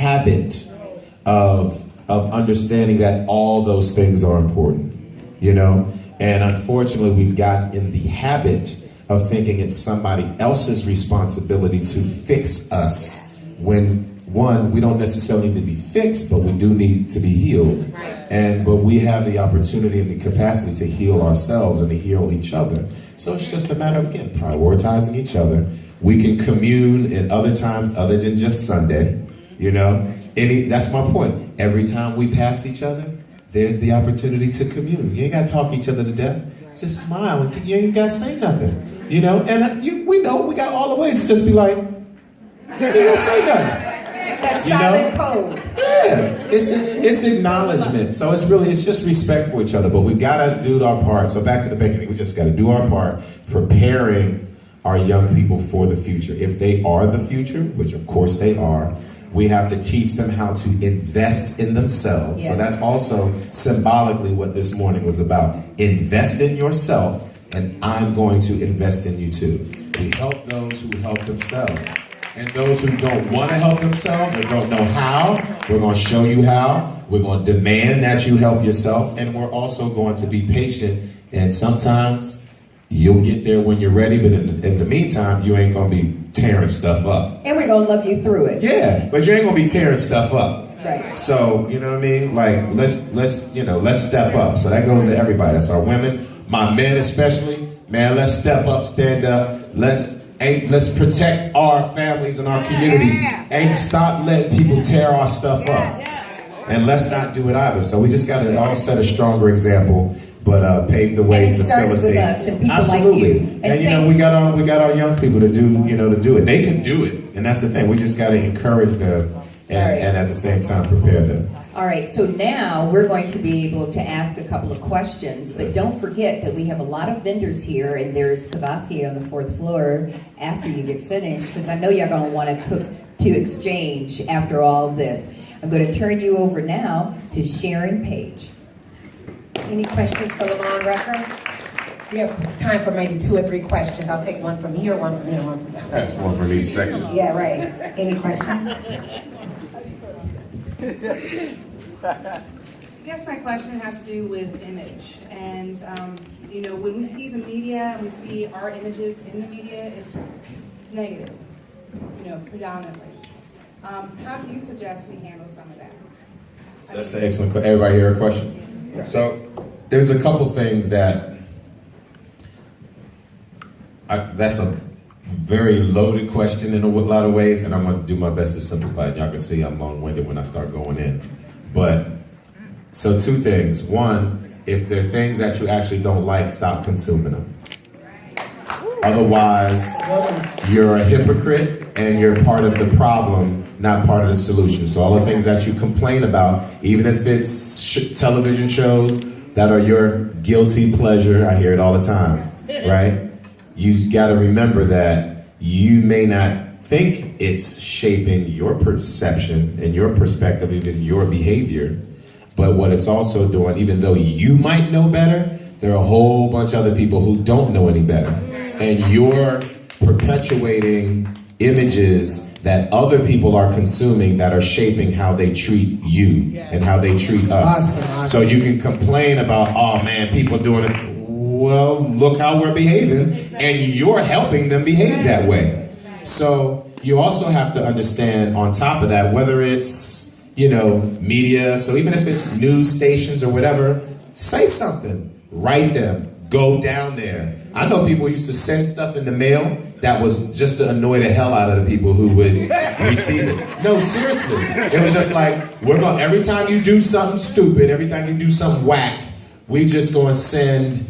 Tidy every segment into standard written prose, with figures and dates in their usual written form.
habit of understanding that all those things are important, you know? And unfortunately, we've gotten in the habit of thinking it's somebody else's responsibility to fix us when, one, we don't necessarily need to be fixed, but we do need to be healed. But we have the opportunity and the capacity to heal ourselves and to heal each other. So it's just a matter of, again, prioritizing each other. We can commune in other times other than just Sunday, you know? That's my point. Every time we pass each other, there's the opportunity to commune. You ain't got to talk each other to death. Just smile and you ain't got to say nothing, you know? And we know we got all the ways to just be like, you ain't got to say nothing. That silent code. Yeah, it's acknowledgement. So it's just respect for each other. But we gotta do our part. So back to the beginning, we just gotta do our part, preparing our young people for the future. If they are the future, which of course they are, we have to teach them how to invest in themselves. Yeah. So that's also symbolically what this morning was about. Invest in yourself, and I'm going to invest in you too. We help those who help themselves. And those who don't want to help themselves or don't know how, we're going to show you how. We're going to demand that you help yourself. And we're also going to be patient. And sometimes you'll get there when you're ready. But in the meantime, you ain't going to be tearing stuff up. And we're going to love you through it. Yeah, but you ain't going to be tearing stuff up. Right. So, you know what I mean? Like, let's step up. So that goes to everybody. That's our women, my men especially. Man, let's step up, stand up. Let's protect our families and our community. And stop letting people tear our stuff up. And let's not do it either. So we just got to all set a stronger example, but pave the way, facilitate. And people absolutely. Like you. And you know, we got our young people to do it. They can do it, and that's the thing. We just got to encourage them and at the same time prepare them. All right, so now we're going to be able to ask a couple of questions, but don't forget that we have a lot of vendors here, and there's Cavassier on the 4th floor after you get finished, because I know y'all going to want to exchange after all of this. I'm going to turn you over now to Sharon Page. Any questions for Lemman Rucker? We have time for maybe 2 or 3 questions. I'll take one from here, one from here, one from there. That's one from each section. Yeah, right. Any questions? I guess my question has to do with image. And, when we see the media and we see our images in the media, it's negative, predominantly. How do you suggest we handle some of that? So that's an excellent question. Everybody hear a question? Yeah. So there's a couple things that's a very loaded question in a lot of ways, and I'm going to do my best to simplify it. Y'all can see I'm long-winded when I start going in. But, so 2 things. One, if there are things that you actually don't like, stop consuming them. Otherwise, you're a hypocrite and you're part of the problem, not part of the solution. So all the things that you complain about, even if it's television shows that are your guilty pleasure, I hear it all the time, right? You got to remember that you may not think it's shaping your perception and your perspective, even your behavior, but what it's also doing, even though you might know better, there are a whole bunch of other people who don't know any better. And you're perpetuating images that other people are consuming that are shaping how they treat you and how they treat us. Awesome. So you can complain about, oh man, people doing it. Well, look how we're behaving, and you're helping them behave that way. So you also have to understand on top of that, whether it's, media, so even if it's news stations or whatever, say something, write them, go down there. I know people used to send stuff in the mail that was just to annoy the hell out of the people who would receive it. No, seriously. It was just like, every time you do something stupid, every time you do something whack, we just going to send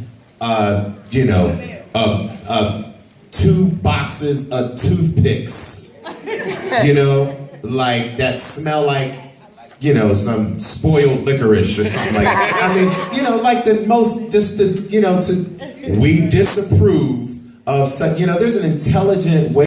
2 boxes of toothpicks, like that smell like, some spoiled licorice or something like that. I mean, like the most, we disapprove of such, there's an intelligent way